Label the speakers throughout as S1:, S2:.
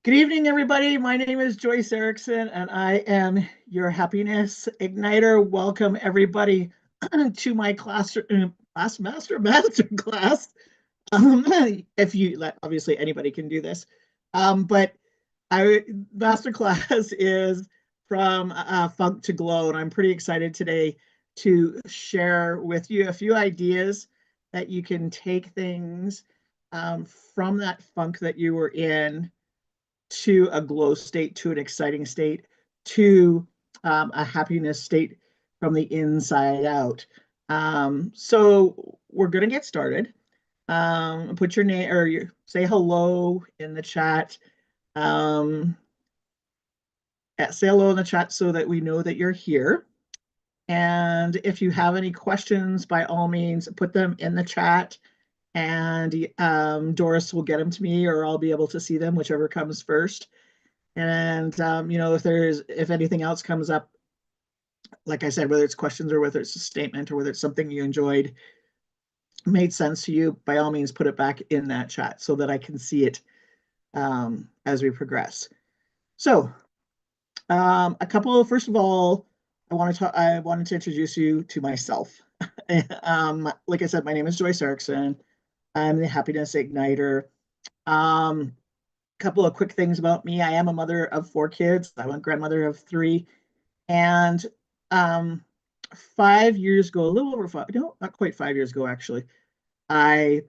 S1: Good evening, everybody. My name is Joyce Erickson, and I am your happiness igniter. Welcome, everybody, to my master class. If you let, obviously, anybody can do this, but I master class is from Funk to Glow, and I'm pretty excited today to share with you a few ideas that you can take things from that funk that you were in to a glow state, to an exciting state, to a happiness state from the inside out. So we're going to get started. Put your name or say hello in the chat. Um, say hello in the chat so that we know that you're here. And if you have any questions, by all means, put them in the chat and Doris will get them to me, or I'll be able to see them, whichever comes first. And if anything else comes up, like I said, whether it's questions or whether it's a statement or whether it's something you enjoyed, made sense to you, by all means, put it back in that chat so that I can see it as we progress. So, first of all, I wanted to introduce you to myself. Like I said, my name is Joyce Erickson. I'm the happiness igniter. Couple of quick things about me. I am a mother of 4 kids. I'm a grandmother of 3. And 5 years ago, a little over 5, no, not quite 5 years ago, actually, I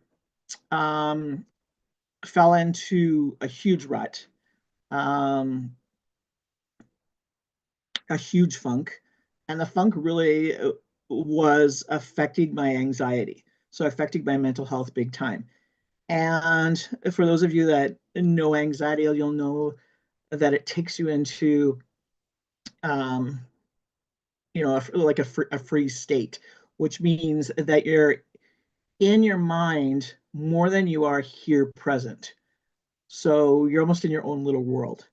S1: fell into a huge rut, um, a huge funk. And the funk really was affecting my anxiety. So affecting my mental health big time. And for those of you that know anxiety, you'll know that it takes you into um, like a free state, which means that you're in your mind more than you are here present. So you're almost in your own little world.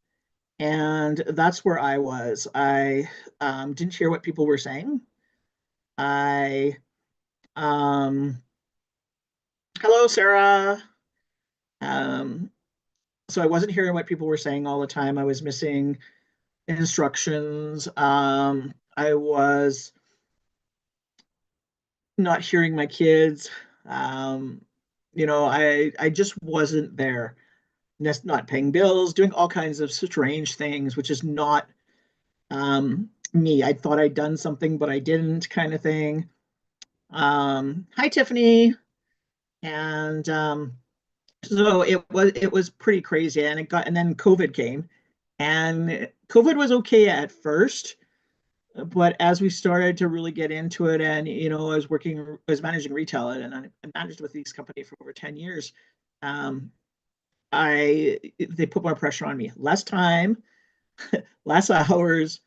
S1: And that's where I was. I didn't hear what people were saying. I, um, hello, Sarah. Um, so I wasn't hearing what people were saying all the time. I was missing instructions. I was not hearing my kids. Um, I just wasn't there. Not paying bills, doing all kinds of strange things, which is not me. I thought I'd done something, but I didn't, kind of thing. Hi, Tiffany. And so it was pretty crazy, and then COVID came, and COVID was okay at first, but as we started to really get into it, and I was managing retail, and I managed with these companies for over 10 years. Um, I They put more pressure on me. Less time, less hours,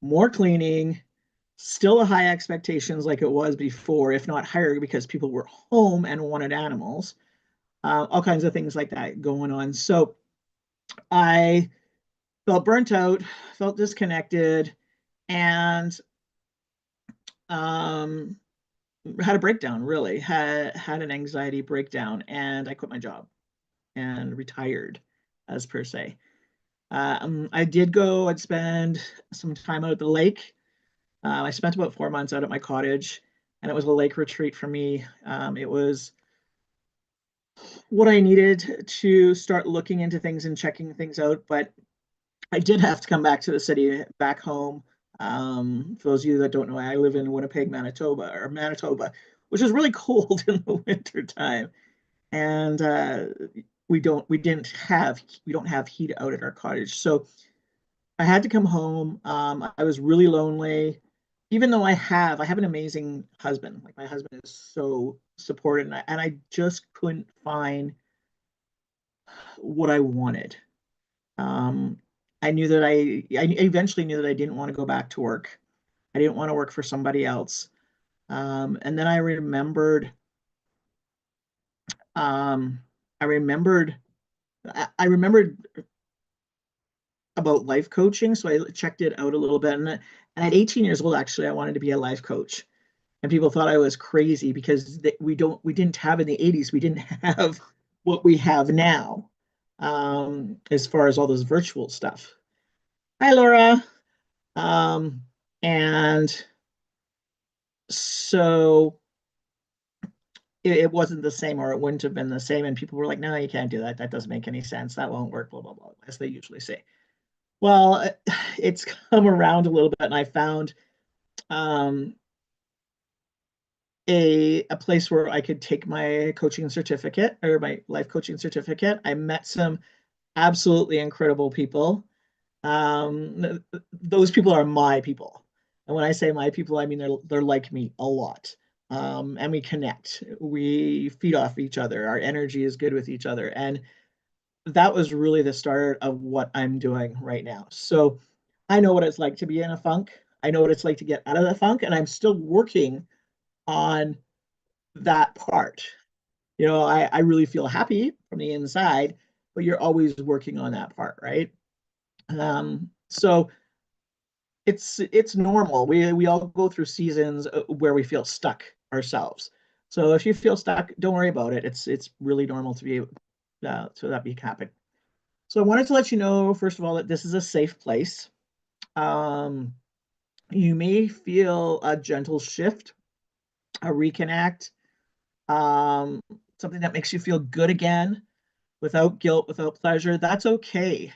S1: more cleaning, still high expectations like it was before, if not higher, because people were home and wanted animals. All kinds of things like that going on. So I felt burnt out, felt disconnected, and um, had a breakdown. Really had an anxiety breakdown, and I quit my job and retired, as per se. I did go and spend some time out at the lake. I spent about 4 months out at my cottage, and it was a lake retreat for me. It was what I needed to start looking into things and checking things out, but I did have to come back to the city, back home. For those of you that don't know, I live in Winnipeg, Manitoba, which is really cold in the winter time, and we don't have heat out at our cottage, so I had to come home. I was really lonely, even though I have an amazing husband. Like, my husband is so supportive, and I just couldn't find what I wanted. Um, I eventually knew that I didn't want to go back to work. I didn't want to work for somebody else. And then um, I remembered, I remembered about life coaching. So I checked it out a little bit. And at 18 years old, actually, I wanted to be a life coach. And people thought I was crazy because we didn't have in the 80s, we didn't have what we have now. as far as all this virtual stuff. Hi, Laura. Um, and so it wasn't the same, or it wouldn't have been the same. And people were like, no, you can't do that. That doesn't make any sense. That won't work, blah, blah, blah, as they usually say. Well, it's come around a little bit, and I found um, a place where I could take my coaching certificate or my life coaching certificate. I met some absolutely incredible people. Those people are my people. And when I say my people, I mean they're like me a lot. And we connect. We feed off each other. Our energy is good with each other. And that was really the start of what I'm doing right now. So I know what it's like to be in a funk. I know what it's like to get out of the funk, and I'm still working on that part. I really feel happy from the inside, but you're always working on that part, right? So it's normal. We all go through seasons where we feel stuck ourselves. So if you feel stuck, don't worry about it. It's really normal to be so that be happen. So I wanted to let you know, first of all, that this is a safe place. Um, you may feel a gentle shift, a reconnect, um, something that makes you feel good again without guilt, without pleasure. That's okay.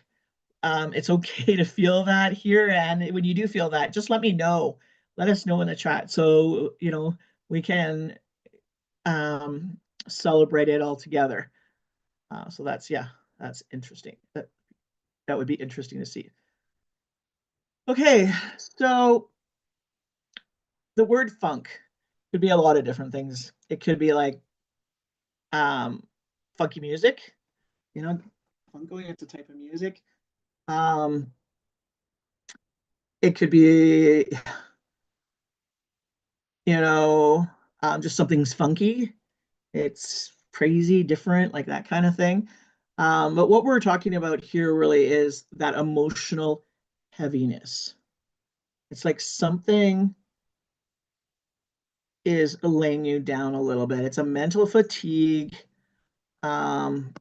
S1: It's okay to feel that here. And when you do feel that, just let me know. Let us know in the chat so we can um, celebrate it all together. So that's interesting. That would be interesting to see. Okay, so the word funk could be a lot of different things. It could be like um, funky music, you know, funky, it's a type of music. Um, it could be, you know, just something's funky. It's crazy, different, like that kind of thing. But what we're talking about here really is that emotional heaviness. It's like something is laying you down a little bit. It's a mental fatigue. Um,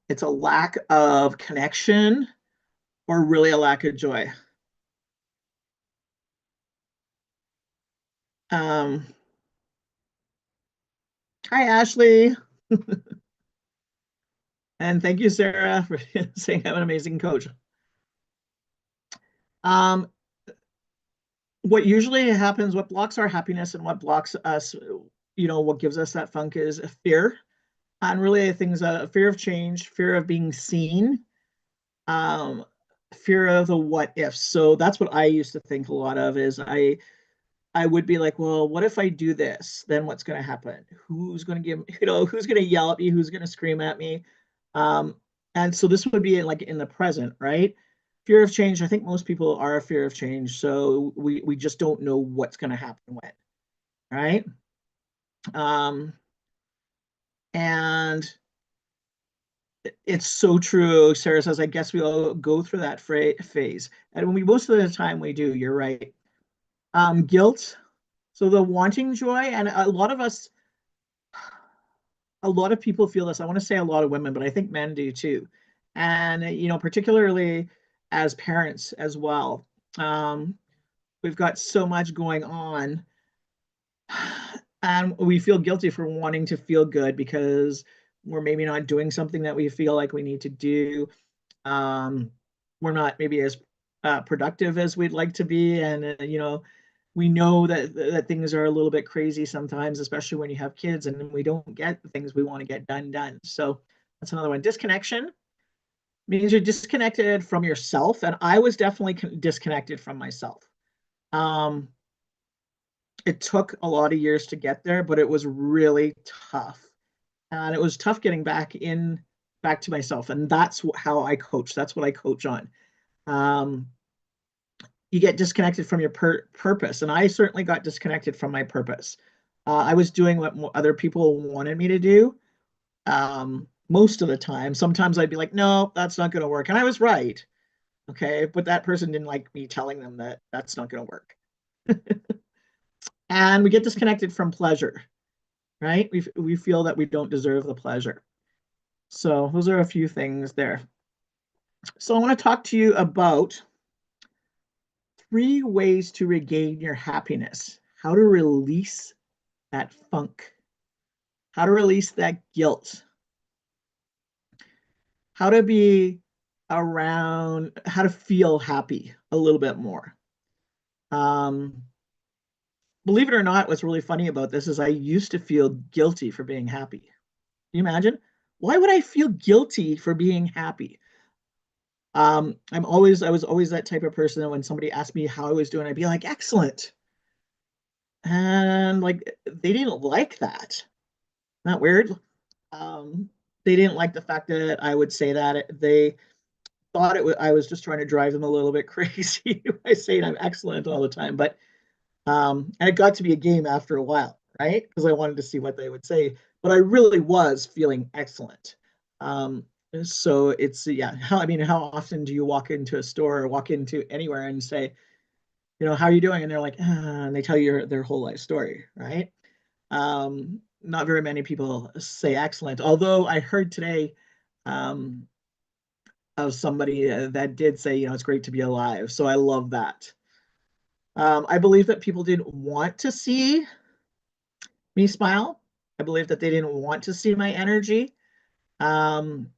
S1: it's a lack of connection or really a lack of joy. Um, Hi, Ashley. And thank you, Sarah, for saying I'm an amazing coach. Um, what usually happens, what blocks our happiness and what blocks us, what gives us that funk is a fear. And really, things a fear of change, fear of being seen, um, fear of the what ifs. So that's what I used to think a lot of is I would be like, well, what if I do this? Then what's going to happen? Who's going to who's going to yell at me? Who's going to scream at me? Um, and so this would be like in the present, right? Fear of change. I think most people are a fear of change. So we just don't know what's going to happen when, right? Um, and it's so true. Sarah says, I guess we all go through that phase. And when we, most of the time we do, you're right. Guilt. So the wanting joy, and a lot of people feel this. I want to say a lot of women, but I think men do too. And, particularly as parents as well. Um, we've got so much going on, and we feel guilty for wanting to feel good because we're maybe not doing something that we feel like we need to do. We're not maybe as productive as we'd like to be. And, we know that things are a little bit crazy sometimes, especially when you have kids and we don't get the things we want to get done. So that's another one. Disconnection means you're disconnected from yourself. And I was definitely disconnected from myself. Um, it took a lot of years to get there, but it was really tough. And it was tough getting back to myself. And that's how I coach. That's what I coach on. Um, you get disconnected from your purpose. And I certainly got disconnected from my purpose. I was doing what other people wanted me to do most of the time. Sometimes I'd be like, no, that's not going to work. And I was right. Okay. But that person didn't like me telling them that that's not going to work. And we get disconnected from pleasure, right? We feel that we don't deserve the pleasure. So those are a few things there. So I want to talk to you about 3 ways to regain your happiness, how to release that funk, how to release that guilt, how to be around, how to feel happy a little bit more. Um, Believe it or not, what's really funny about this is I used to feel guilty for being happy. Can you imagine? Why would I feel guilty for being happy? I was always that type of person that when somebody asked me how I was doing, I'd be like, excellent. And like they didn't like that. Not weird. Um, they didn't like the fact that I would say that. They thought I was just trying to drive them a little bit crazy by saying I'm excellent all the time. But and it got to be a game after a while, right? Because I wanted to see what they would say. But I really was feeling excellent. Um, so it's yeah. How often do you walk into a store or walk into anywhere and say, how are you doing? And they're like, and they tell you their whole life story, right? Not very many people say excellent. Although I heard today um, of somebody that did say, it's great to be alive. So I love that. I believe that people didn't want to see me smile. I believe that they didn't want to see my energy. Um,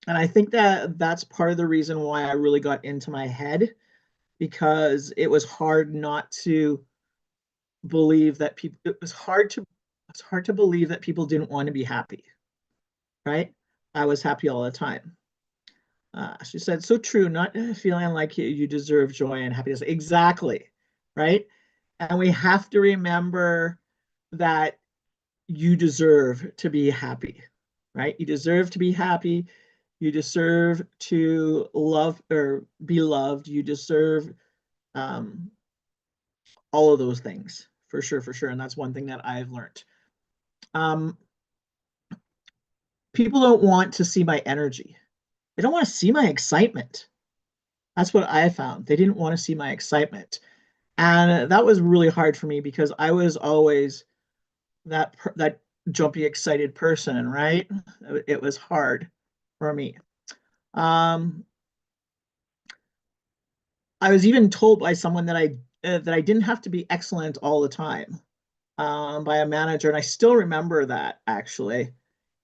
S1: and I think that that's part of the reason why I really got into my head because it was hard not to believe that people, it's hard to believe that people didn't want to be happy, right? I was happy all the time. She said, so true, not feeling like you deserve joy and happiness. Exactly, right? And we have to remember that you deserve to be happy, right? You deserve to be happy. You deserve to love or be loved. You deserve um, all of those things for sure, for sure. And that's one thing that I've learned. Um, People don't want to see my energy. They don't want to see my excitement. That's what I found. They didn't want to see my excitement. And that was really hard for me because I was always that jumpy, excited person, right? It was hard for me. Um, I was even told by someone that I didn't have to be excellent all the time, by a manager, and I still remember that actually,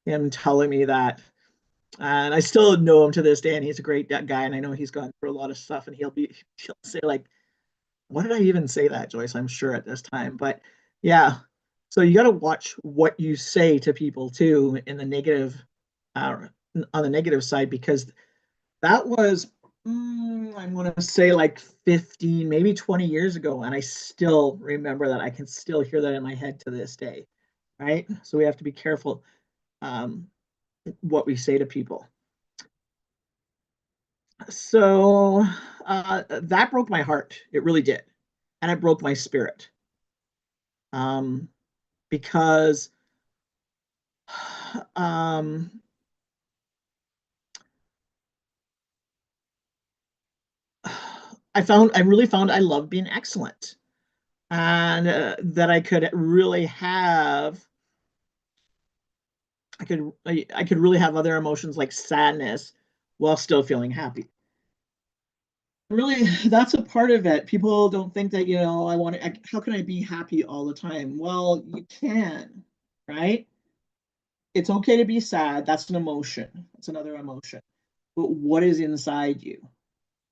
S1: him telling me that. And I still know him to this day, and he's a great guy, and I know he's gone through a lot of stuff, and he'll say like, "What did I even say that, Joyce?" I'm sure at this time, but yeah. So you got to watch what you say to people too in the negative, uh, on the negative side, because that was, I'm going to say like 15, maybe 20 years ago. And I still remember that. I can still hear that in my head to this day. Right. So we have to be careful um, what we say to people. So that broke my heart. It really did. And it broke my spirit um, because um, I really found I love being excellent and that I could really have I could really have other emotions like sadness while still feeling happy. Really, that's a part of it. People don't think that, how can I be happy all the time? Well, you can, right? It's okay to be sad. That's an emotion. That's another emotion. But what is inside you?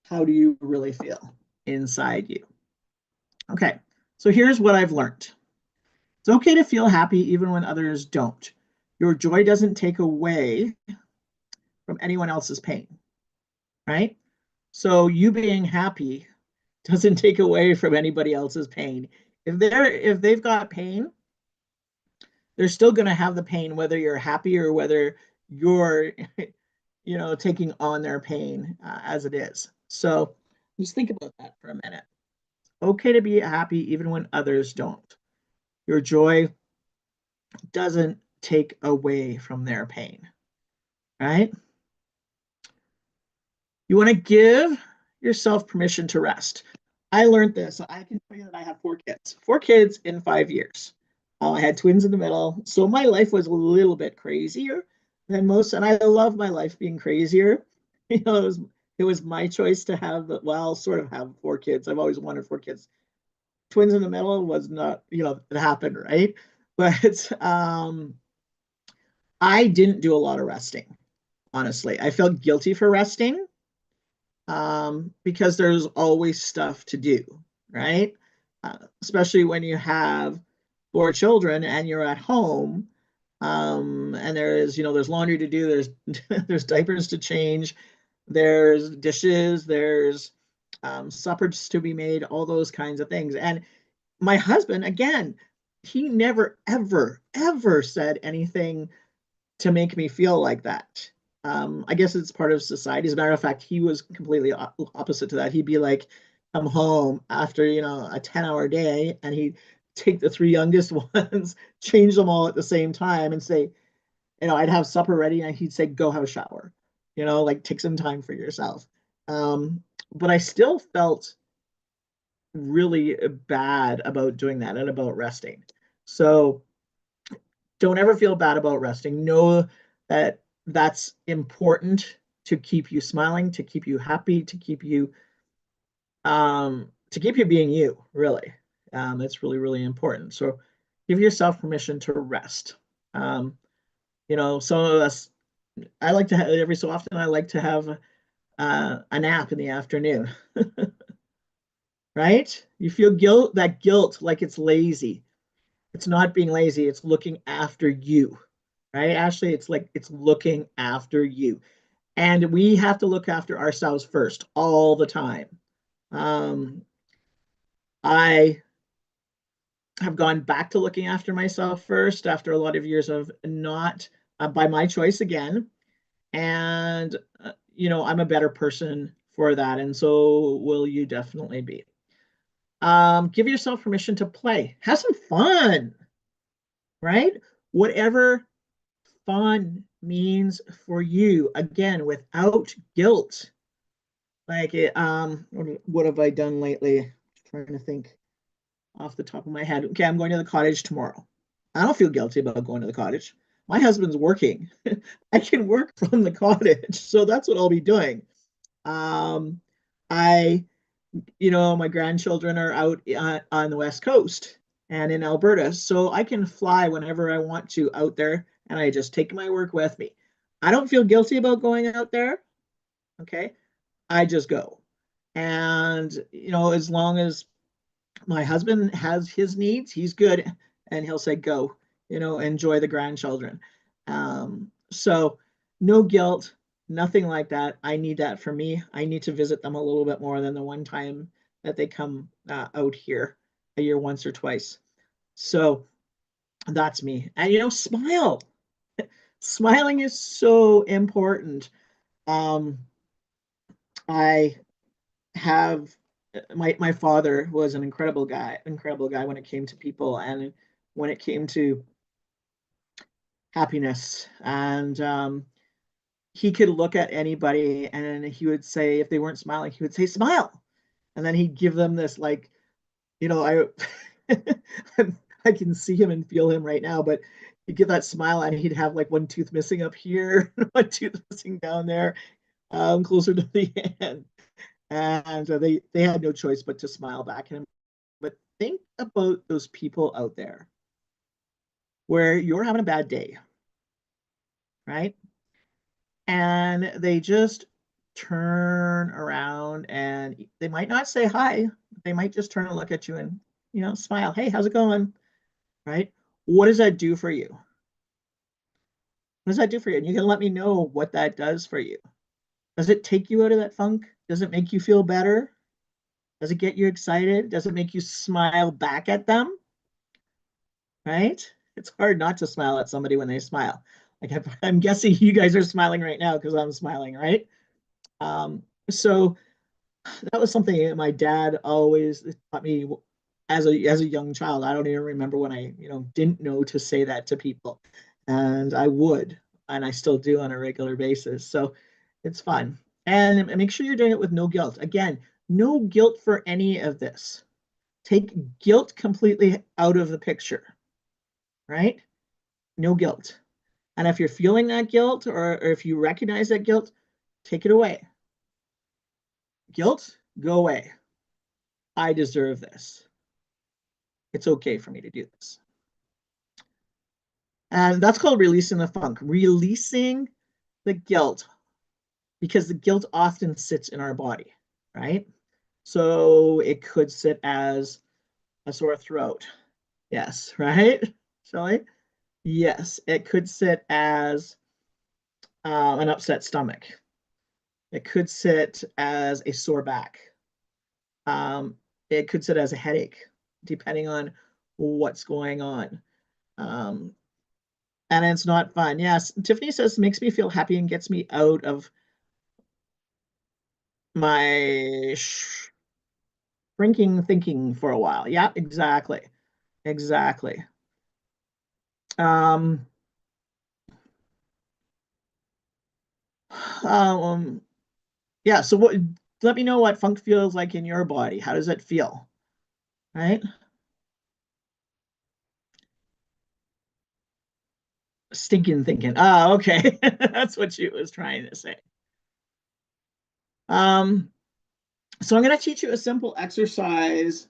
S1: How do you really feel inside you? Okay. So here's what I've learned. It's okay to feel happy even when others don't. Your joy doesn't take away from anyone else's pain, right? So you being happy doesn't take away from anybody else's pain. If they've got pain, they're still going to have the pain whether you're happy or whether you're taking on their pain as it is. So just think about that for a minute. Okay to be happy even when others don't. Your joy doesn't take away from their pain, right? You want to give yourself permission to rest. I learned this. I can tell you that I have 4 kids, 4 kids in 5 years. I had twins in the middle. So my life was a little bit crazier. than most, and I love my life being crazier. You know, it was my choice to have, well, sort of have four kids. I've always wanted four kids. Twins in the middle was not, it happened, right? But I didn't do a lot of resting, honestly. I felt guilty for resting because there's always stuff to do, right? Especially when you have four children and you're at home, and there's laundry to do, there's there's diapers to change, there's dishes, there's suppers to be made, all those kinds of things. And my husband, again, he never, ever, ever said anything to make me feel like that. I guess it's part of society. As a matter of fact, he was completely opposite to that. He'd be like, come home after, a 10-hour day, and he'd take the three youngest ones, change them all at the same time, and say, I'd have supper ready, and he'd say, go have a shower, like take some time for yourself. But I still felt really bad about doing that and about resting. So don't ever feel bad about resting. Know that that's important to keep you smiling, to keep you happy, to keep you being you, really. It's really, really important. So give yourself permission to rest. Some of us, I like to have, every so often, I like to have a nap in the afternoon, right? You feel guilt like it's lazy. It's not being lazy, it's looking after you, right? Ashley, it's like it's looking after you. And we have to look after ourselves first all the time. Um, I have gone back to looking after myself first after a lot of years of not, by my choice again. And, I'm a better person for that. And so will you definitely be. Give yourself permission to play, have some fun, right? Whatever fun means for you, again, without guilt. Like what have I done lately? I'm trying to think off the top of my head. Okay, I'm going to the cottage tomorrow. I don't feel guilty about going to the cottage. My husband's working. I can work from the cottage, so that's what I'll be doing. um I my grandchildren are out on the west coast and in Alberta, so I can fly whenever I want to out there, and I just take my work with me. I don't feel guilty about going out there. Okay, I just go. And as long as my husband has his needs, he's good, and he'll say go, enjoy the grandchildren. So no guilt, nothing like that. I need that for me. I need to visit them a little bit more than the one time that they come out here a year, once or twice. So that's me. And smile. Smiling is so important. um I have my father was an incredible guy when it came to people and when it came to happiness. And he could look at anybody and he would say, if they weren't smiling, he would say, smile. And then he'd give them this, like, I I can see him and feel him right now, but he'd give that smile and he'd have like one tooth missing up here, one tooth missing down there, closer to the end. And they had no choice but to smile back at him. But think about those people out there where you're having a bad day, right? And they just turn around and they might not say hi. They might just turn and look at you and, smile. Hey, how's it going? Right? What does that do for you? What does that do for you? And you can let me know what that does for you. Does it take you out of that funk? Does it make you feel better? Does it get you excited? Does it make you smile back at them? Right? It's hard not to smile at somebody when they smile. Like I'm guessing you guys are smiling right now because I'm smiling, right? So that was something that my dad always taught me as a young child. I don't even remember when I didn't know to say that to people, and I would, and I still do on a regular basis. So it's fun, and make sure you're doing it with no guilt. Again, no guilt for any of this. Take guilt completely out of the picture, right? No guilt. And if you're feeling that guilt, or if you recognize that guilt, take it away. Guilt, go away. I deserve this. It's okay for me to do this. And that's called releasing the funk, releasing the guilt, because the guilt often sits in our body, right? So it could sit as a sore throat. Yes, right? Shelley? Yes, it could sit as an upset stomach. It could sit as a sore back. Um, it could sit as a headache, depending on what's going on. Um, and it's not fun. Yes, Tiffany says makes me feel happy and gets me out of my shrinking thinking for a while. Yeah, exactly. Exactly. Um, um, yeah, so what, let me know what funk feels like in your body. How does it feel? Right? Stinking thinking. Ah, okay. That's what she was trying to say. Um, so I'm going to teach you a simple exercise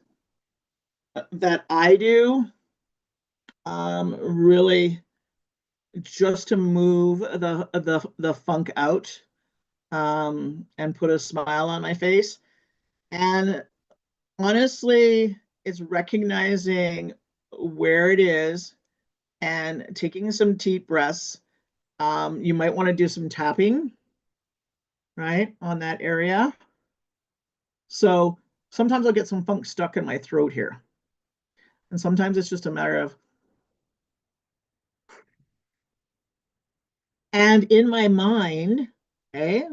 S1: that I do, really just to move the funk out, and put a smile on my face. And honestly, it's recognizing where it is and taking some deep breaths. You might want to do some tapping, right, on that area. So sometimes I'll get some funk stuck in my throat here. And sometimes it's just a matter of, and in my mind, okay,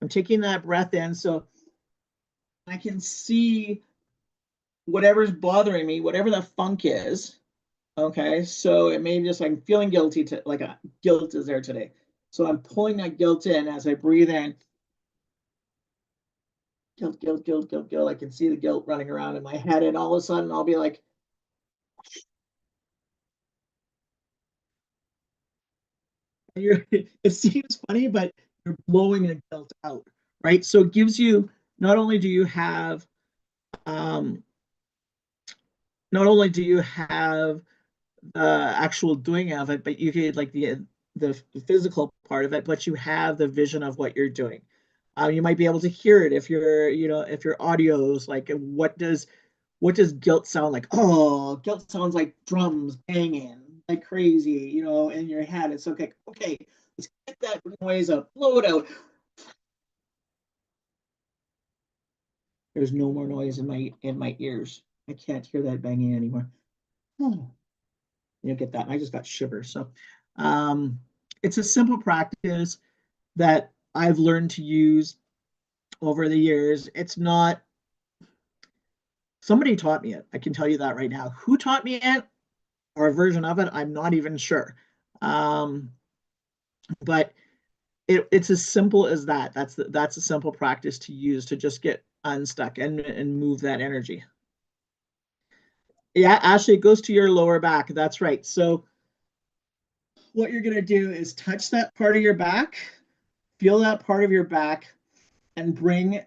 S1: I'm taking that breath in so I can see whatever's bothering me, whatever the funk is. Okay, so it may be just like I'm feeling guilty, to like a guilt is there today. So I'm pulling that guilt in as I breathe in. Guilt, guilt, guilt, guilt, guilt. I can see the guilt running around in my head, and all of a sudden I'll be like, it seems funny, but you're blowing the guilt out, right? So it gives you, not only do you have, um, not only do you have the actual doing of it, but you get like the physical part of it, but you have the vision of what you're doing. You might be able to hear it if you're, if your audio is like, what does guilt sound like? Oh, guilt sounds like drums banging like crazy, in your head. It's okay. Okay, let's get that noise out, blow it out. There's no more noise in my ears. I can't hear that banging anymore. Oh, you get that. I just got shivers. So, um, it's a simple practice that I've learned to use over the years. It's not, somebody taught me it. I can tell you that right now. Who taught me it, or a version of it, I'm not even sure. Um, but it's as simple as that. That's a simple practice to use to just get unstuck and move that energy. Yeah, Ashley, it goes to your lower back. That's right. So what you're gonna do is touch that part of your back, feel that part of your back, and bring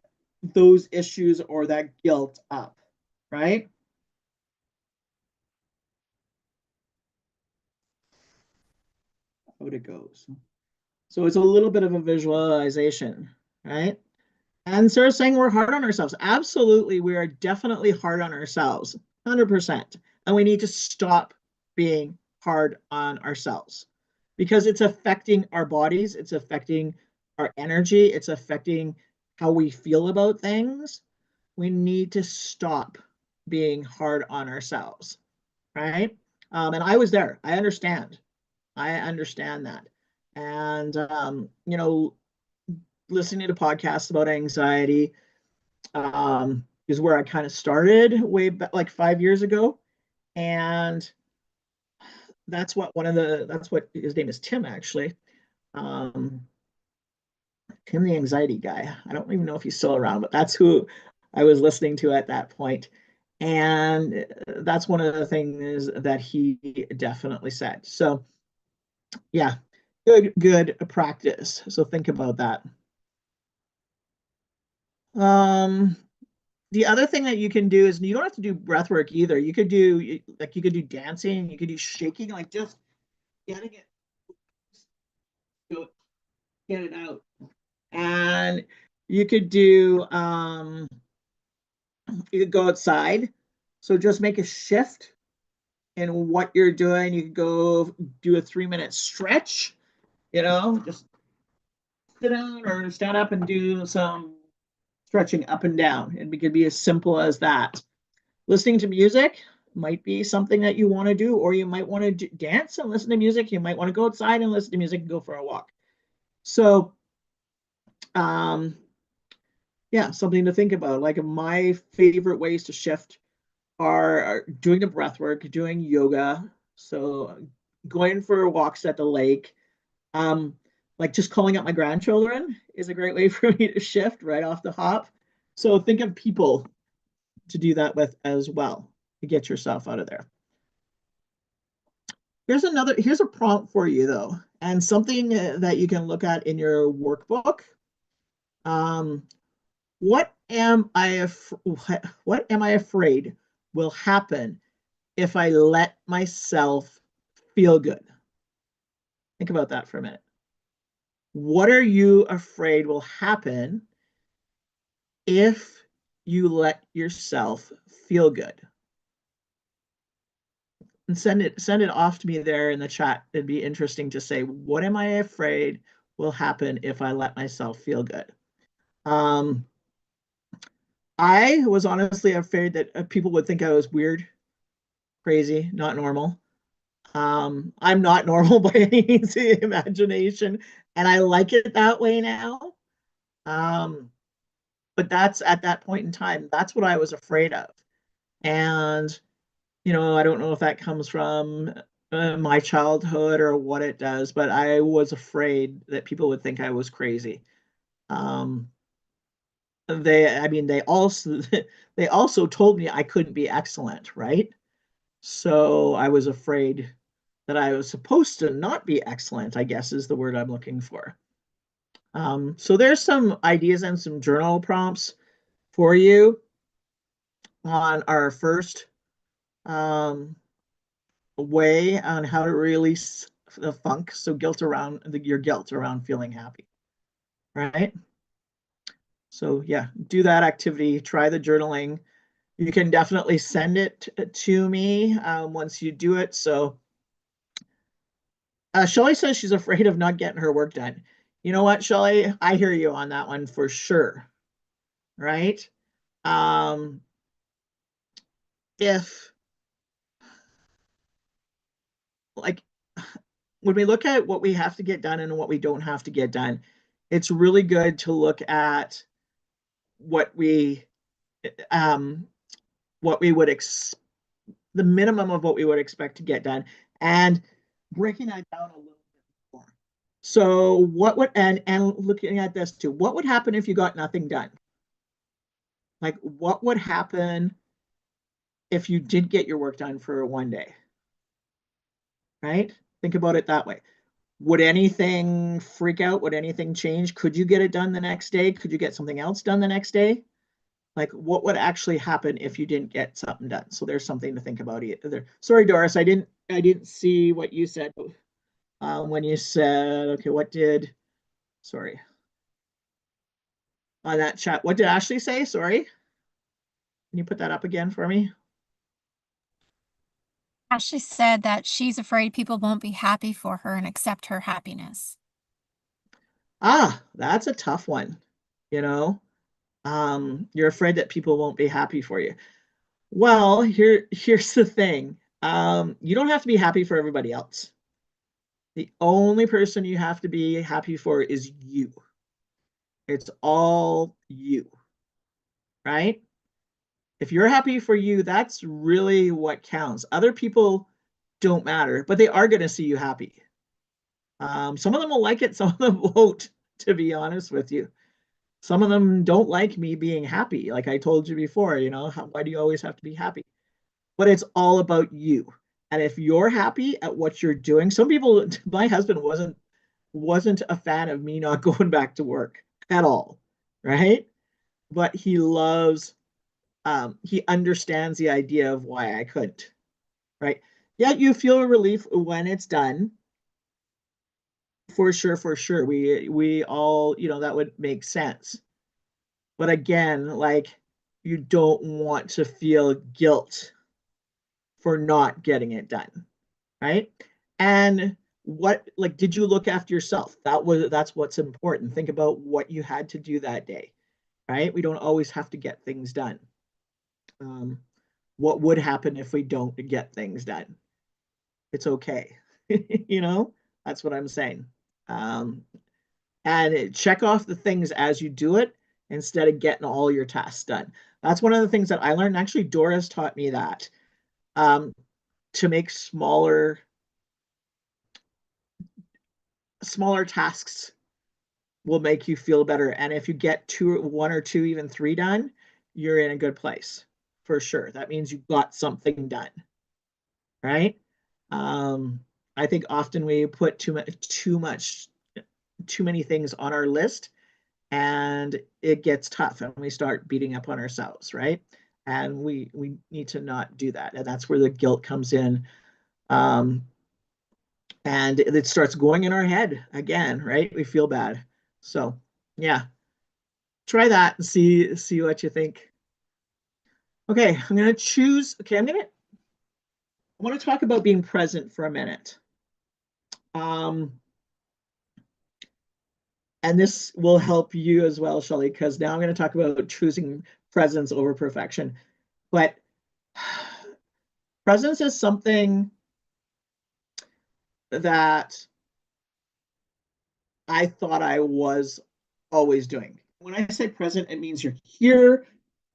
S1: those issues or that guilt up, right? Out it goes. So it's a little bit of a visualization, right? And Sarah's saying we're hard on ourselves. Absolutely, we are definitely hard on ourselves, 100%. And we need to stop being hard on ourselves because it's affecting our bodies, it's affecting our energy, it's affecting how we feel about things. We need to stop being hard on ourselves, right? And I was there. I understand. I understand that. And, listening to podcasts about anxiety, is where I kind of started way back, like 5 years ago. And that's what his name is, Tim, actually. Um, Tim, the anxiety guy. I don't even know if he's still around, but that's who I was listening to at that point. And that's one of the things that he definitely said. So, yeah, good practice. So think about that. Um, the other thing that you can do is you don't have to do breath work either. You could do like you could do dancing, you could do shaking, like just getting it, get it out. And you could do you could go outside. So just make a shift in what you're doing. You could go do a 3 minute stretch, just sit down or stand up and do some stretching up and down. It could be as simple as that. Listening to music might be something that you want to do, or you might want to dance and listen to music. You might want to go outside and listen to music and go for a walk. So, um, yeah, something to think about. Like my favorite ways to shift are doing the breath work, doing yoga. So going for walks at the lake. Um, like just calling up my grandchildren is a great way for me to shift right off the hop. So think of people to do that with as well to get yourself out of there. Here's a prompt for you though, and something that you can look at in your workbook. Um, what am I afraid will happen if I let myself feel good? Think about that for a minute. What are you afraid will happen if you let yourself feel good? And send it off to me there in the chat. It'd be interesting to say, what am I afraid will happen if I let myself feel good? Um, I was honestly afraid that people would think I was weird, crazy, not normal. I'm not normal by any means of the imagination, and I like it that way now. Um, but that's at that point in time, that's what I was afraid of. And, I don't know if that comes from my childhood or what it does, but I was afraid that people would think I was crazy. Um, I mean, they also told me I couldn't be excellent, right? So I was afraid that I was supposed to not be excellent, I guess is the word I'm looking for. So there's some ideas and some journal prompts for you on our first um, way on how to release the funk. So your guilt around feeling happy, right? So yeah, do that activity, try the journaling. You can definitely send it to me once you do it. So Shelly says she's afraid of not getting her work done. You know what, Shelly? I hear you on that one for sure, right? Um, if like when we look at what we have to get done and what we don't have to get done, it's really good to look at what we um what we would the minimum of what we would expect to get done and breaking that down a little bit more. So what would and looking at this too, what would happen if you got nothing done? Like what would happen if you did get your work done for one day? Right? Think about it that way. Would anything freak out? Would anything change? Could you get it done the next day? Could you get something else done the next day? Like what would actually happen if you didn't get something done? So there's something to think about either. Sorry, Doris, I didn't see what you said when you said, okay, sorry, on that chat, what did Ashley say? Sorry. Can you put that up again for me?
S2: Ashley said that she's afraid people won't be happy for her and accept her happiness.
S1: That's a tough one. You know, you're afraid that people won't be happy for you. Well, here's the thing. You don't have to be happy for everybody else. The only person you have to be happy for is you. It's all you, right? If you're happy for you, that's really what counts. Other people don't matter, but they are going to see you happy. Some of them will like it, some of them won't, to be honest with you. Some of them don't like me being happy. Like I told you before, why do you always have to be happy? But it's all about you. And if you're happy at what you're doing, some people, my husband wasn't wasn't a fan of me not going back to work at all, right? But he understands the idea of why I couldn't, right? Yeah, you feel a relief when it's done, for sure, for sure. We all, that would make sense. But again, like, you don't want to feel guilt for not getting it done, right? And what, like, did you look after yourself? That's what's important. Think about what you had to do that day, right? We don't always have to get things done. Um, what would happen if we don't get things done? It's okay. you know, that's what I'm saying. Um, and check off the things as you do it instead of getting all your tasks done. That's one of the things that I learned. Actually, Doris taught me that, um, to make smaller tasks will make you feel better. And if you get one or two, even three done, you're in a good place for sure. That means you got something done, right? Um, I think often we put too many things on our list, and it gets tough, and we start beating up on ourselves, right? And we need to not do that, and that's where the guilt comes in. Um, and it starts going in our head again, right? We feel bad. So yeah, try that and see what you think. Okay, I'm gonna choose. Okay, I want to talk about being present for a minute. Um, and this will help you as well, Shelly, because now I'm going to talk about choosing presence over perfection. But presence is something that I thought I was always doing. When I say present, it means you're here,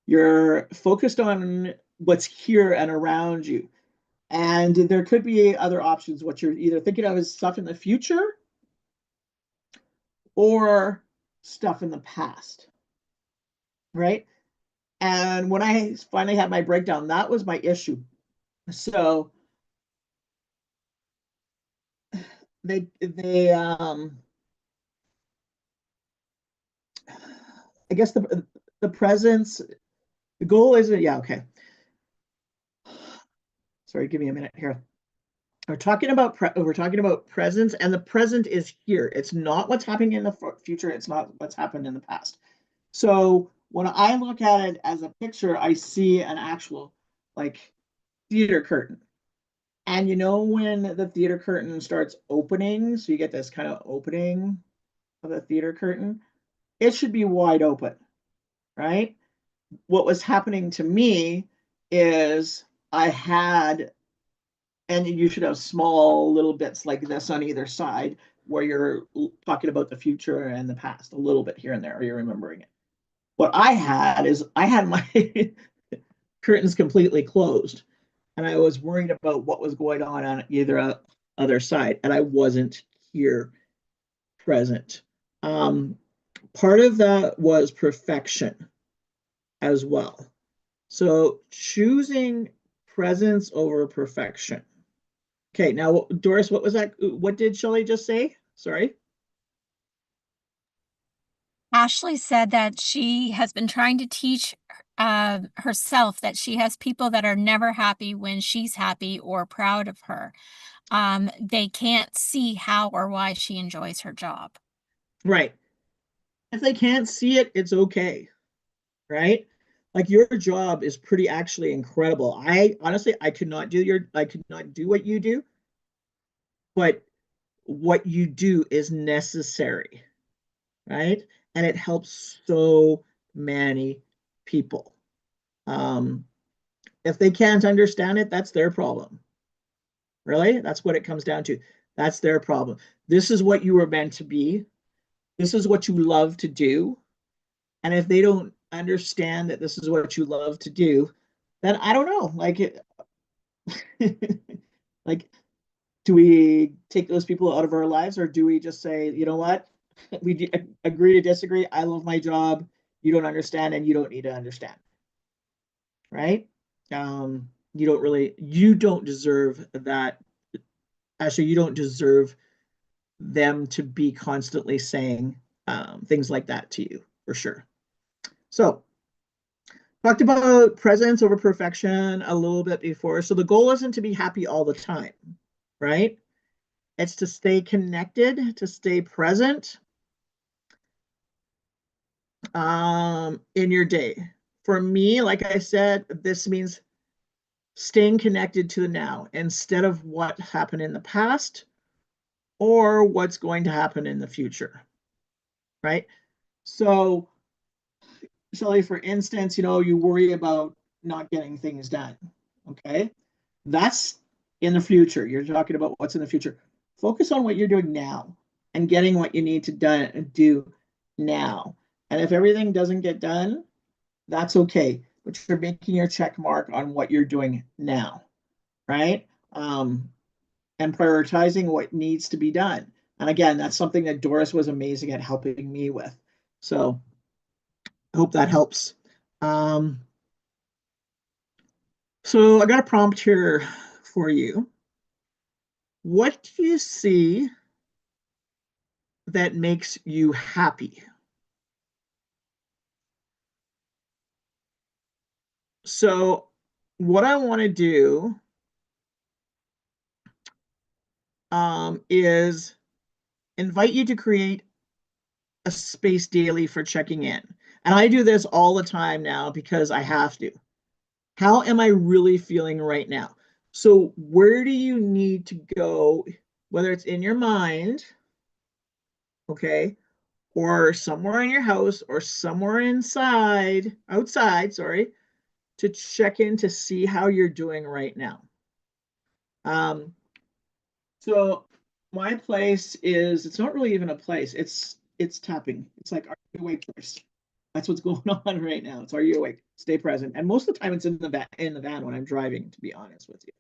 S1: you're focused on what's here and around you. And there could be other options, what you're either thinking of as stuff in the future or stuff in the past, right? And when I finally had my breakdown, that was my issue. So they I guess the presence, the goal isn't, yeah, okay. Sorry, give me a minute here. We're talking about presence, and the present is here. It's not what's happening in the future. It's not what's happened in the past. So when I look at it as a picture, I see an actual, like, theater curtain. And when the theater curtain starts opening, so you get this kind of opening of the theater curtain, it should be wide open, right? What was happening to me is I had, and you should have small little bits like this on either side where you're talking about the future and the past a little bit here and there. You're remembering it. What I had is I had my curtains completely closed, and I was worried about what was going on either other side, and I wasn't here present. Um, Part of that was perfection as well. So choosing presence over perfection. Okay, now Doris, what was that? What did Shelley just say? Sorry.
S2: Ashley said that she has been trying to teach herself that she has people that are never happy when she's happy or proud of her. They can't see how or why she enjoys her job.
S1: Right. If they can't see it, it's okay. Right. Like, your job is pretty actually incredible. I honestly, I could not do what you do, but what you do is necessary, right? And it helps so many people. Um, if they can't understand it, that's their problem. Really? That's what it comes down to. That's their problem. This is what you were meant to be. This is what you love to do. And if they don't understand that this is what you love to do, then I don't know. Like, do we take those people out of our lives, or do we just say, you know what? We agree to disagree. I love my job. You don't understand, and you don't need to understand, right? You don't deserve that. Actually, you don't deserve them to be constantly saying things like that to you, for sure. So, talked about presence over perfection a little bit before. So, the goal isn't to be happy all the time, right? It's to stay connected, to stay present in your day. For me, like I said, this means staying connected to the now instead of what happened in the past or what's going to happen in the future, right? So, Shelly, for instance, you worry about not getting things done. Okay. That's in the future. You're talking about what's in the future. Focus on what you're doing now and getting what you need to do now. And if everything doesn't get done, that's okay. But you're making your check mark on what you're doing now, right? And prioritizing what needs to be done. And again, that's something that Doris was amazing at helping me with. So I hope that helps. Um, so I got a prompt here for you. What do you see that makes you happy? So what I want to do is invite you to create a space daily for checking in. And I do this all the time now because I have to. How am I really feeling right now? So where do you need to go, whether it's in your mind, okay, or somewhere in your house or somewhere outside, sorry, to check in to see how you're doing right now. Um, so my place it's not really even a place. It's tapping. It's like, are you awake first? That's what's going on right now. It's, are you awake? Stay present. And most of the time it's in the van when I'm driving, to be honest with you.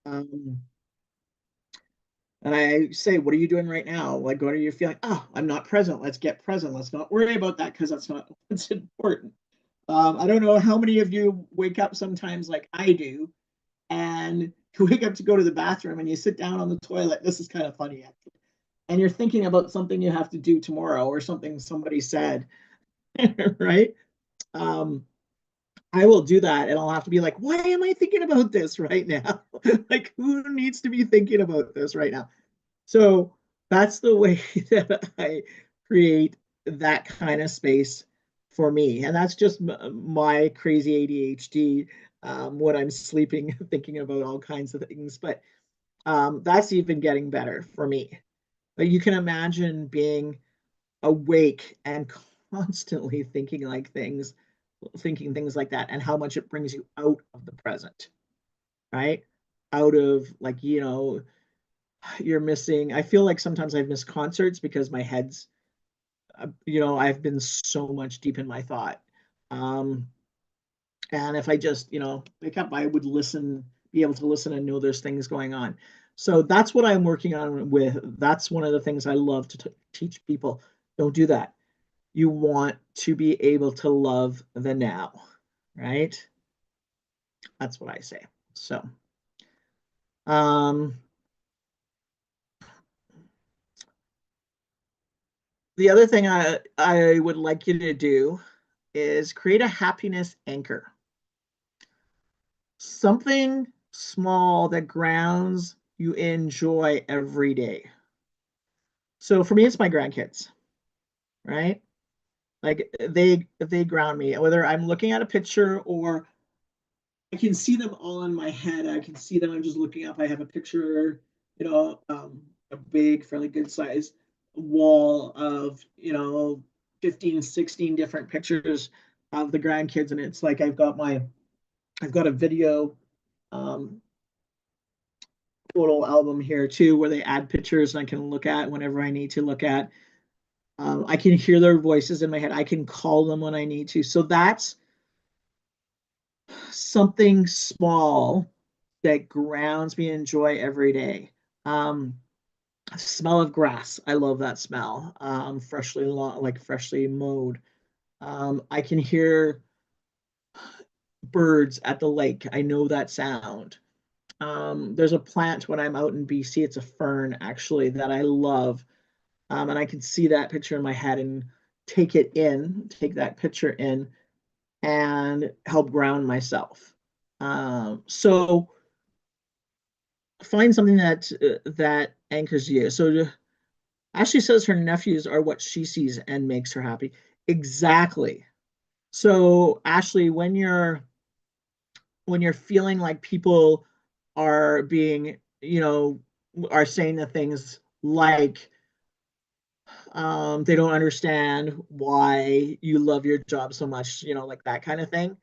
S1: Um, and I say, what are you doing right now? Like, what are you feeling? Oh, I'm not present. Let's get present. Let's not worry about that because that's not what's important. I don't know how many of you wake up sometimes like I do, and you wake up to go to the bathroom and you sit down on the toilet. This is kind of funny, actually. And you're thinking about something you have to do tomorrow or something somebody said, right? Um, I will do that and I'll have to be like, why am I thinking about this right now? Like, who needs to be thinking about this right now? So that's the way that I create that kind of space for me. And that's just my crazy ADHD when I'm sleeping, thinking about all kinds of things. But that's even getting better for me. But you can imagine being awake and constantly thinking things like that, and how much it brings you out of the present, right? Out of, like, you're missing. I feel like sometimes I've missed concerts because my head's, I've been so much deep in my thought. Um, and if I just, wake up, I would be able to listen and know there's things going on. So that's what I'm working on with. That's one of the things I love to teach people. Don't do that. You want to be able to love the now, right? That's what I say. So, um, the other thing I would like you to do is create a happiness anchor. Something small that grounds you in joy every day. So for me, it's my grandkids, right? Like, they ground me, whether I'm looking at a picture or I can see them all in my head. I can see them. I'm just looking up. I have a picture, a big, fairly good size wall of, 15, 16 different pictures of the grandkids. And it's like, I've got a video um, photo album here too, where they add pictures and I can look at whenever I need to look at. I can hear their voices in my head. I can call them when I need to. So that's something small that grounds me in joy every day. Um, Smell of grass. I love that smell. Freshly mowed. I can hear birds at the lake. I know that sound. There's a plant when I'm out in BC. It's a fern actually that I love, and I can see that picture in my head and take that picture in, and help ground myself. So find something that anchors you. So Ashley says her nephews are what she sees and makes her happy. Exactly. So Ashley, when you're feeling like people are being, are saying the things like, they don't understand why you love your job so much, like that kind of thing.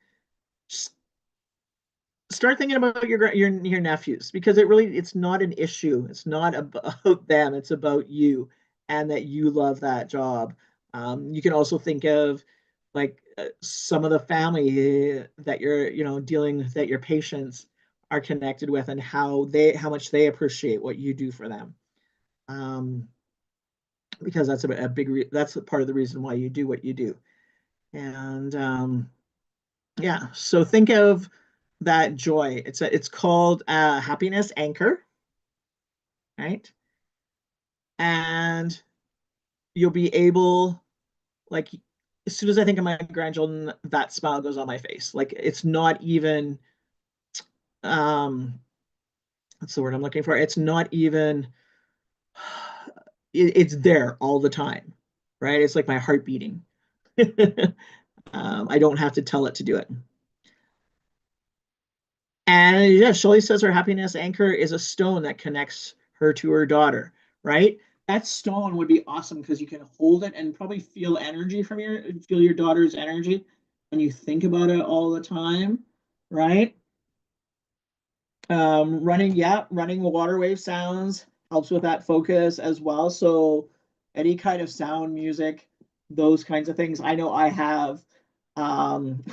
S1: Start thinking about your nephews, because it's not an issue. It's not about them. It's about you, and that you love that job. You can also think of like some of the family that you're dealing that your patients are connected with, and how much they appreciate what you do for them. Um, because that's a part of the reason why you do what you do. And yeah, so think of that joy. It's called happiness anchor, right? And you'll be able, like, as soon as I think of my grandchildren, that smile goes on my face. Like, it's not even um what's the word I'm looking for? It's not even it's there all the time, right? It's like my heart beating. I don't have to tell it to do it. And yeah, Shelley says her happiness anchor is a stone that connects her to her daughter, right? That stone would be awesome because you can hold it and probably feel your daughter's energy when you think about it all the time, right? Running water wave sounds helps with that focus as well. So any kind of sound, music, those kinds of things. I know um,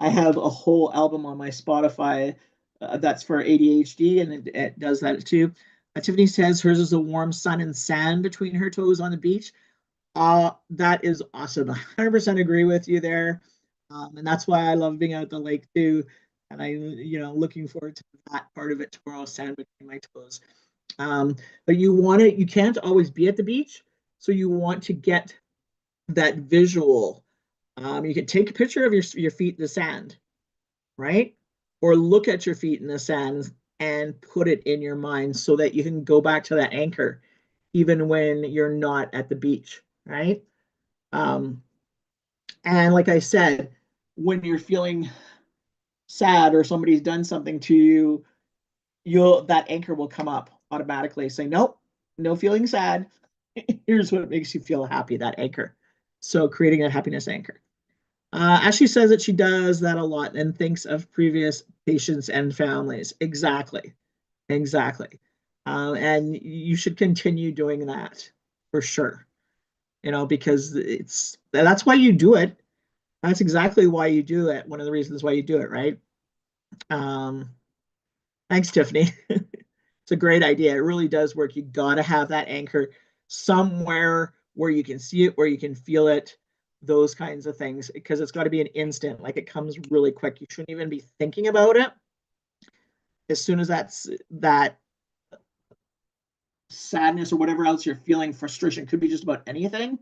S1: I have a whole album on my Spotify that's for ADHD, and it does that too. Tiffany says hers is a warm sun and sand between her toes on the beach. That is awesome. 100% agree with you there. And that's why I love being out at the lake too. And looking forward to that part of it tomorrow, sand between my toes. But you can't always be at the beach. So you want to get that visual. You can take a picture of your feet in the sand, right? Or look at your feet in the sand and put it in your mind so that you can go back to that anchor even when you're not at the beach, right? Um, and like I said, when you're feeling sad or somebody's done something to you, you'll that anchor will come up automatically. Say, nope, no feeling sad. Here's what makes you feel happy, that anchor. So creating a happiness anchor. Ashley says that she does that a lot and thinks of previous patients and families. Exactly. Exactly. And you should continue doing that for sure, because that's why you do it. That's exactly why you do it. One of the reasons why you do it, right? Um, Thanks, Tiffany. It's a great idea. It really does work. You got to have that anchor somewhere where you can see it, where you can feel it, those kinds of things, because it's got to be an instant. Like, it comes really quick. You shouldn't even be thinking about it. As soon as that sadness or whatever else you're feeling, frustration, could be just about anything,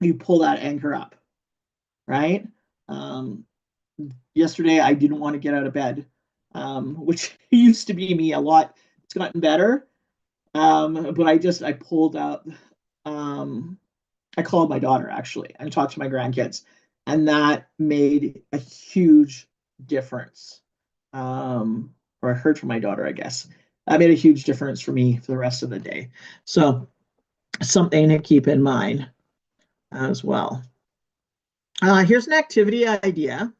S1: you pull that anchor up, right? Um, Yesterday I didn't want to get out of bed, which used to be me a lot. It's gotten better. But I pulled out, um, I called my daughter actually and talked to my grandkids, and that made a huge difference. Or I heard from my daughter, I guess. That made a huge difference for me for the rest of the day. So something to keep in mind as well. Here's an activity idea,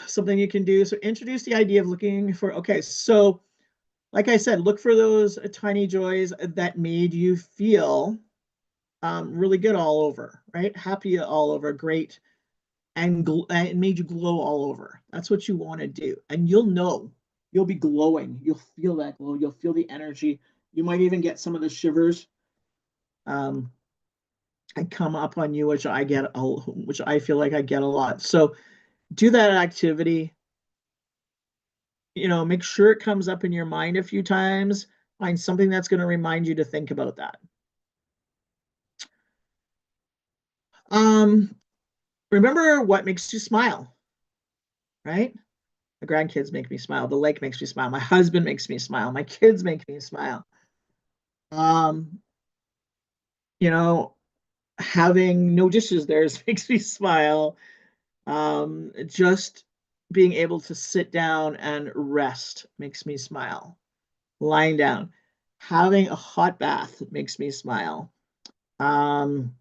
S1: something you can do. So introduce the idea of looking for, okay, so like I said, look for those tiny joys that made you feel really good all over, right? Happy all over, great, and made you glow all over. That's what you want to do. And you'll be glowing. You'll feel that glow. You'll feel the energy. You might even get some of the shivers um, and come up on you, which I feel like I get a lot. So do that activity. make sure it comes up in your mind a few times. Find something that's going to remind you to think about that. Um, Remember what makes you smile, right? The grandkids make me smile. The lake makes me smile. My husband makes me smile. My kids make me smile. Um, you know, Having no dishes there makes me smile. Just being able to sit down and rest makes me smile. Lying down, having a hot bath makes me smile. Um,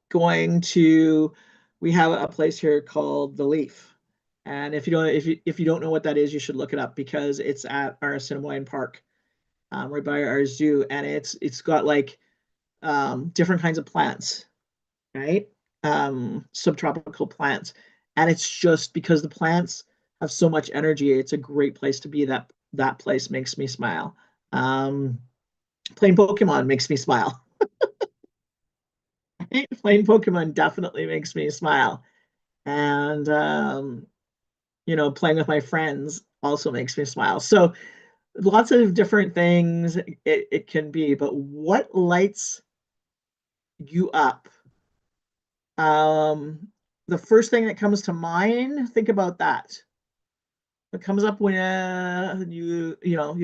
S1: Going to, we have a place here called The Leaf. And if you don't know what that is, you should look it up because it's at our Assiniboine Park, right by our zoo, and it's got like different kinds of plants, right? Subtropical plants, and it's just because the plants have so much energy. It's a great place to be. That place makes me smile. Um, Playing Pokemon makes me smile. Playing Pokemon definitely makes me smile, and playing with my friends also makes me smile. So lots of different things it can be, but what lights you up? Um, the first thing that comes to mind, think about that. What comes up when you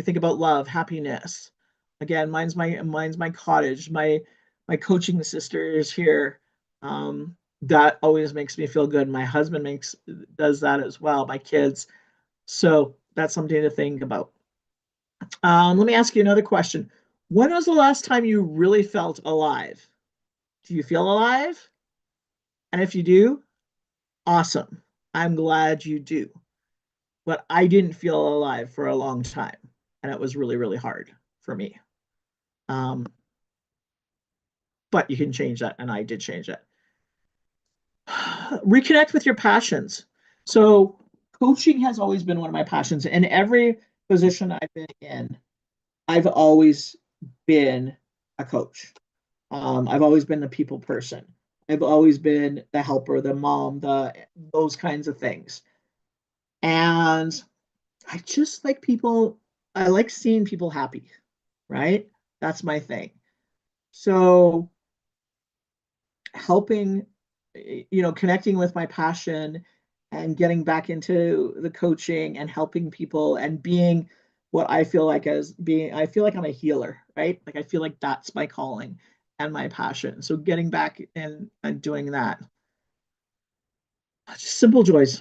S1: think about love, happiness. Again, mine's my cottage, my coaching sisters here. That always makes me feel good. My husband makes does that as well. My kids. So that's something to think about. Let me ask you another question. When was the last time you really felt alive? Do you feel alive? And if you do, awesome. I'm glad you do. But I didn't feel alive for a long time, and it was really, really hard for me. Um, but you can change that, and I did change that. Reconnect with your passions. So, coaching has always been one of my passions. In every position I've been in, I've always been a coach. I've always been the people person. I've always been the helper, the mom, those kinds of things. And I just like people. I like seeing people happy, right? That's my thing. So helping, connecting with my passion and getting back into the coaching and helping people and being what I feel like I feel like I'm a healer, right? Like I feel like that's my calling and my passion. So getting back and doing that. Just simple joys.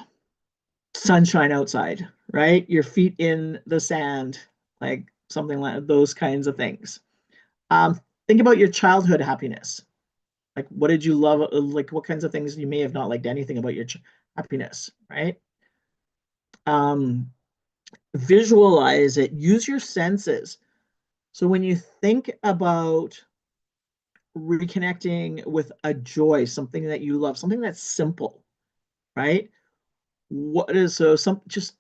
S1: Sunshine outside, right? Your feet in the sand, like something like those kinds of things. Think about your childhood happiness. Like, what did you love? Like, what kinds of things you may have not liked anything about your happiness, right? Um, Visualize it. Use your senses. So when you think about reconnecting with a joy, something that you love, something that's simple, right? What is so some just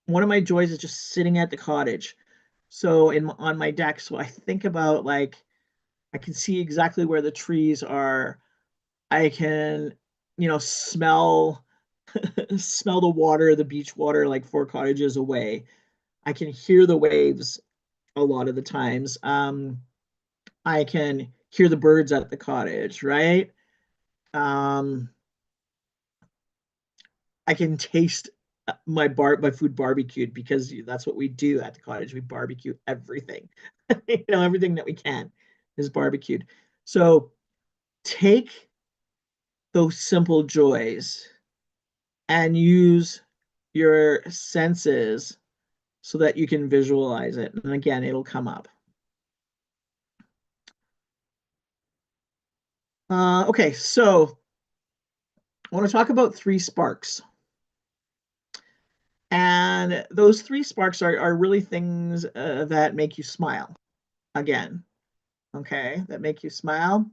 S1: one of my joys is just sitting at the cottage. So on my deck, so I think about like I can see exactly where the trees are. I can, smell smell the water, the beach water, like 4 cottages away. I can hear the waves a lot of the times. I can hear the birds at the cottage, right? Um, I can taste my food barbecued because that's what we do at the cottage. We barbecue everything. Everything that we can is barbecued. So take those simple joys and use your senses so that you can visualize it. And again, it'll come up. Okay, so I want to talk about 3 sparks. And those 3 sparks are really things that make you smile. Again, okay, that make you smile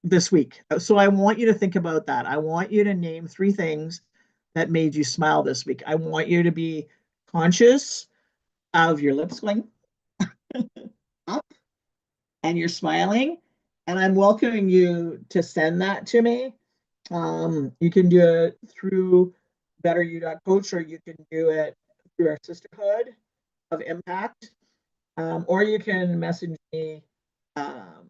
S1: this week. So I want you to think about that. I want you to name 3 things that made you smile this week. I want you to be conscious of your lips going up and you're smiling. And I'm welcoming you to send that to me. You can do it through betteryou.coach, or you can do it through our sisterhood of impact, or you can message me um,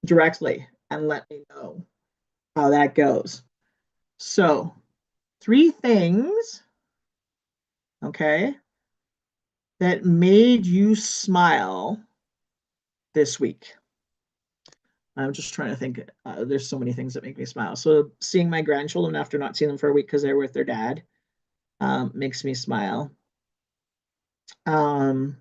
S1: directly and let me know how that goes. So, three things, okay, that made you smile this week. I'm just trying to think. There's so many things that make me smile. So, seeing my grandchildren after not seeing them for a week because they're with their dad makes me smile. Um,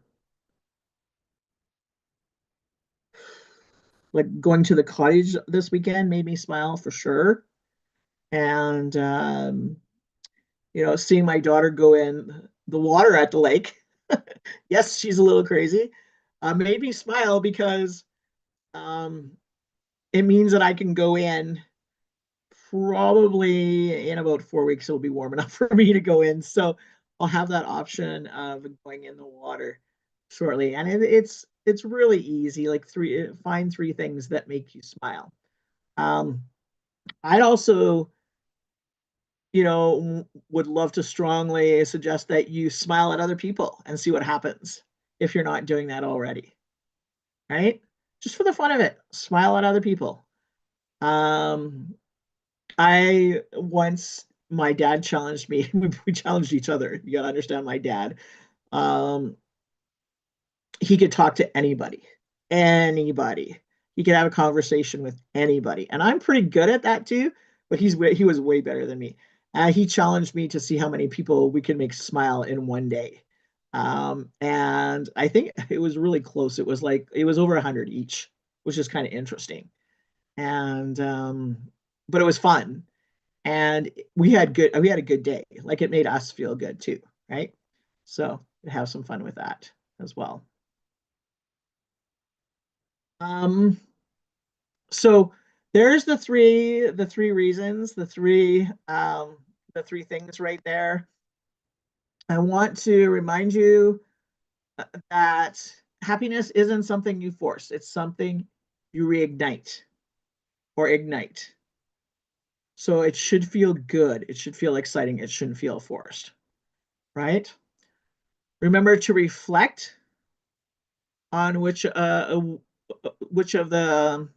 S1: like going to the cottage this weekend made me smile for sure. And seeing my daughter go in the water at the lake, yes, she's a little crazy, made me smile because um, it means that I can go in probably in about 4 weeks. It'll be warm enough for me to go in, so I'll have that option of going in the water shortly. And it's really easy. Like find three things that make you smile. Um, I'd also would love to strongly suggest that you smile at other people and see what happens if you're not doing that already, right? Just for the fun of it, smile at other people. Um, I once, my dad challenged me. We challenged each other. You got to understand my dad. Um, he could talk to anybody, anybody. He could have a conversation with anybody, and I'm pretty good at that too. But he was way better than me. He challenged me to see how many people we could make smile in one day, and I think it was really close. It was over 100 each, which is kind of interesting. And but it was fun, and we had a good day. Like it made us feel good too, right? So have some fun with that as well. Um, so there's the three reasons, the three things right there. I want to remind you that happiness isn't something you force. It's something you reignite or ignite. So it should feel good. It should feel exciting. It shouldn't feel forced, right? Remember to reflect on which of the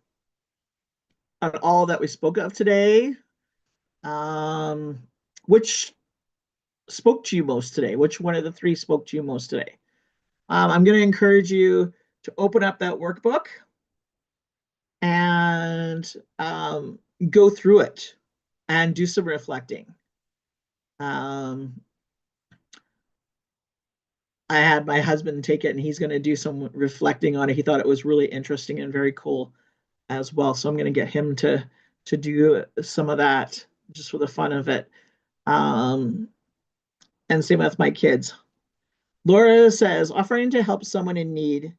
S1: on all that we spoke of today, um, which spoke to you most today? Which one of the three spoke to you most today? I'm going to encourage you to open up that workbook and go through it and do some reflecting. Um, I had my husband take it and he's going to do some reflecting on it. He thought it was really interesting and very cool as well. So I'm going to get him to do some of that just for the fun of it. Um, and same with my kids. Laura says offering to help someone in need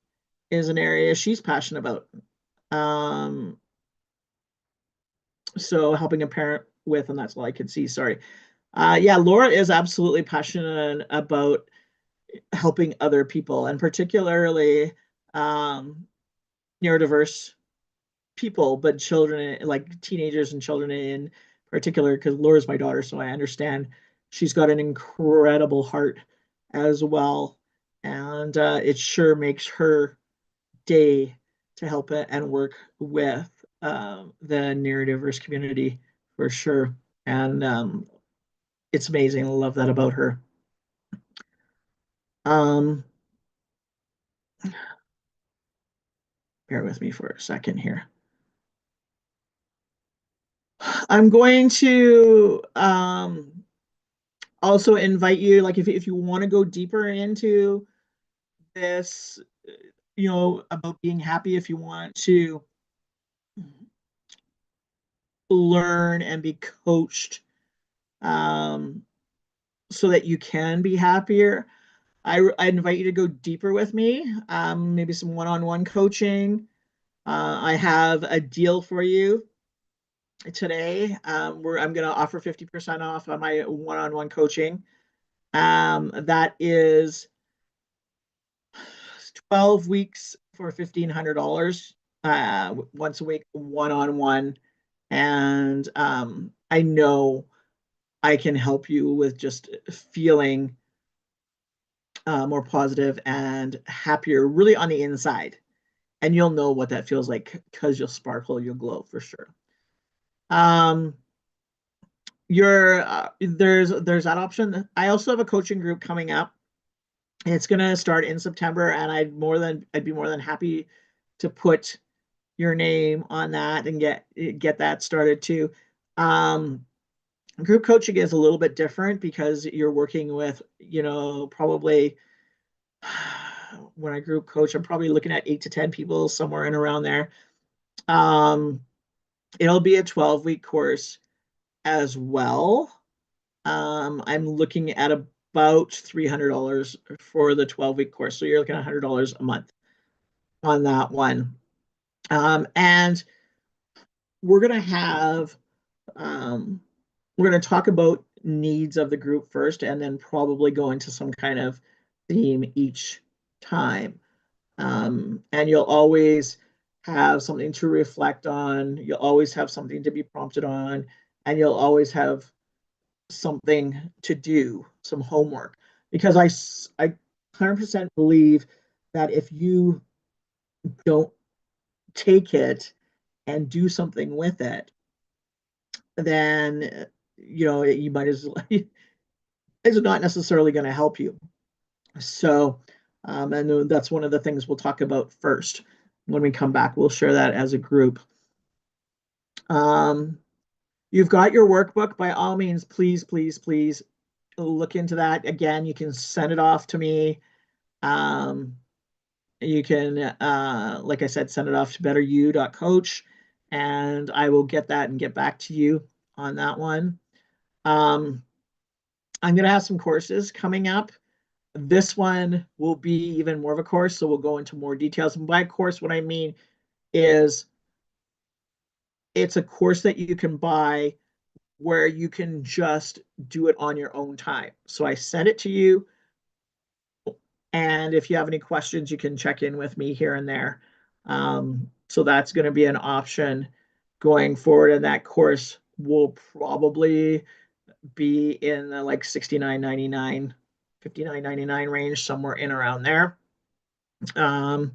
S1: is an area she's passionate about. Um, so helping a parent with, and that's all I could see. Sorry. Yeah, Laura is absolutely passionate about helping other people, and particularly um, neurodiverse people, but children, like teenagers and children in particular, because Laura's my daughter, so I understand she's got an incredible heart as well. And it sure makes her day to help it and work with the neurodiverse community for sure. And it's amazing. I love that about her. Um, bear with me for a second here. I'm going to also invite you, like if you want to go deeper into this, about being happy, if you want to learn and be coached um, so that you can be happier, I invite you to go deeper with me, maybe some one-on-one coaching. I have a deal for you today where I'm going to offer 50% off on my one-on-one coaching. That is 12 weeks for $1,500 once a week, one-on-one. And I know I can help you with just feeling more positive and happier, really on the inside. And you'll know what that feels like because you'll sparkle, you'll glow for sure. Um, there's that option. I also have a coaching group coming up. It's gonna start in September, and I'd be more than happy to put your name on that and get that started too. Um, Group coaching is a little bit different because you're working with, probably when I group coach, I'm probably looking at 8 to 10 people, somewhere in around there. Um, it'll be a 12-week course as well. I'm looking at about $300 for the 12-week course. So you're looking at $100 a month on that one. And we're going to have, um, we're going to talk about needs of the group first, and then probably go into some kind of theme each time. And you'll always have something to reflect on. You'll always have something to be prompted on, and you'll always have something to do, some homework. Because I 100% believe that if you don't take it and do something with it, then you might as well, it's not necessarily going to help you. So, and that's one of the things we'll talk about first when we come back. We'll share that as a group. Um, you've got your workbook. By all means, please, please, please look into that. Again, you can send it off to me. Um, you can, like I said, send it off to betteryou.coach, and I will get that and get back to you on that one. Um, I'm going to have some courses coming up. This one will be even more of a course, so we'll go into more details. And by course, what I mean is it's a course that you can buy where you can just do it on your own time. So I send it to you, and if you have any questions, you can check in with me here and there. So that's going to be an option going forward, and that course will probably be in the like $69.99, $59.99 range, somewhere in around there. Um,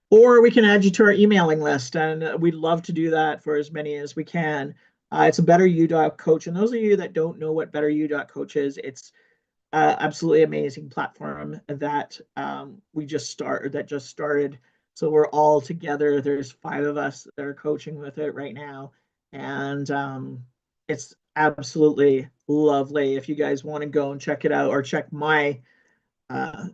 S1: or we can add you to our emailing list, and we'd love to do that for as many as we can. It's a betteryou.coach, and those of you that don't know what betteryou.coach is, it's absolutely amazing platform that just started. So we're all together. There's 5 of us that are coaching with it right now, and it's absolutely lovely. If you guys want to go and check it out, or check my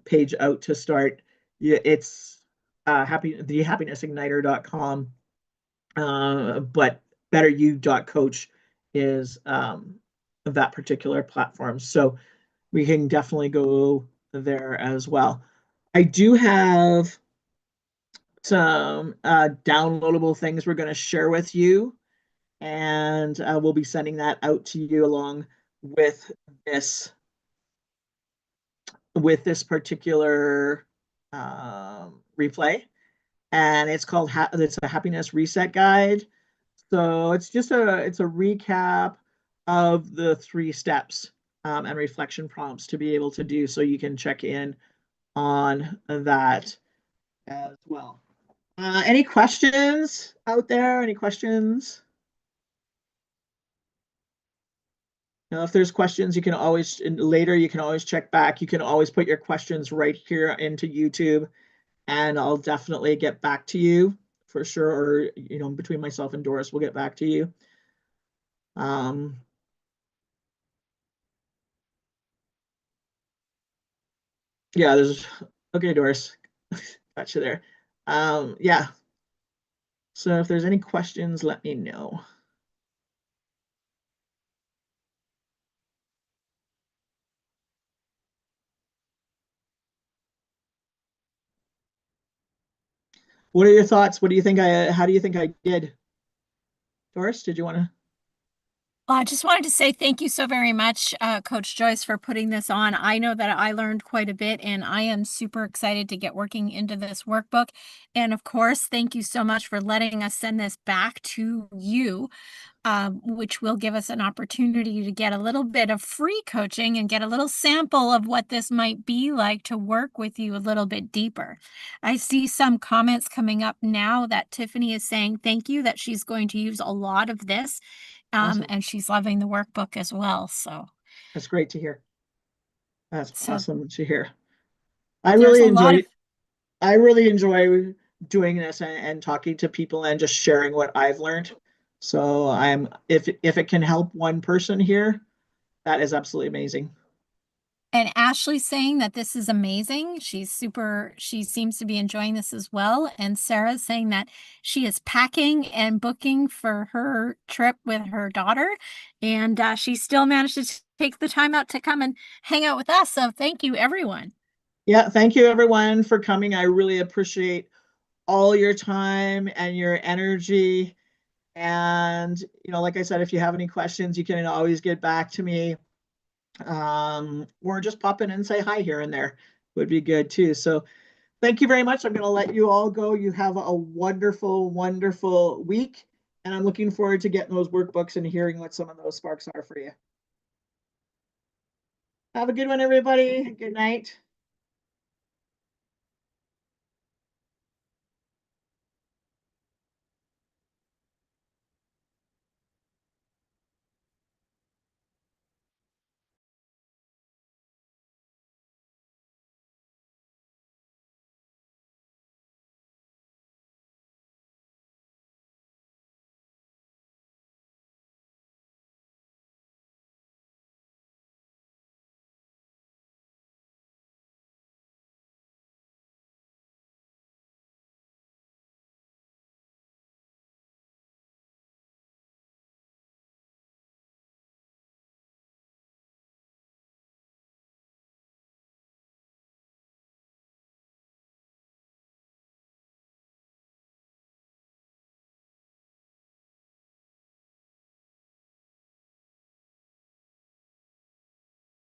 S1: page out to start, yeah, it's thehappinessigniter.com, but betteryou.coach is that particular platform. So we can definitely go there as well. I do have some downloadable things we're going to share with you, and we'll be sending that out to you along with this particular replay. And it's called it's a happiness reset guide. So it's a recap of the 3 steps and reflection prompts to be able to do, so you can check in on that as well. Any questions out there? Any questions? If there's questions, you can always check back. You can always put your questions right here into YouTube, and I'll definitely get back to you for sure. Or between myself and Doris, we'll get back to you. Um, yeah, there's okay, Doris. Got you there. Yeah. So if there's any questions, let me know. What are your thoughts? What do you think how do you think I did? Doris, did you want to?
S2: I just wanted to say thank you so very much, Coach Joyce, for putting this on. I know that I learned quite a bit, and I am super excited to get working into this workbook. And of course, thank you so much for letting us send this back to you. which will give us an opportunity to get a little bit of free coaching and get a little sample of what this might be like to work with you a little bit deeper. I see some comments coming up now that Tiffany is saying thank you, that she's going to use a lot of this,
S1: Awesome.
S2: and she's loving the workbook as well.
S1: That's great to hear. That's
S2: So
S1: awesome to hear. I
S2: there's
S1: really
S2: a lot
S1: enjoy
S2: of
S1: I really enjoy doing this and talking to people and just sharing what I've learned. So if it can help one person here, that is absolutely amazing.
S2: And Ashley's saying that this is amazing. She seems to be enjoying this as well. And Sarah's saying that she is packing and booking for her trip with her daughter. And she still managed to take the time out to come and hang out with us. So thank you, everyone.
S1: Yeah, thank you everyone for coming. I really appreciate all your time and your energy. And, like I said, if you have any questions, you can always get back to me. Or just pop in and say hi here and there would be good too. So thank you very much. I'm going to let you all go. You have a wonderful, wonderful week. And I'm looking forward to getting those workbooks and hearing what some of those sparks are for you. Have a good one, everybody. Good night.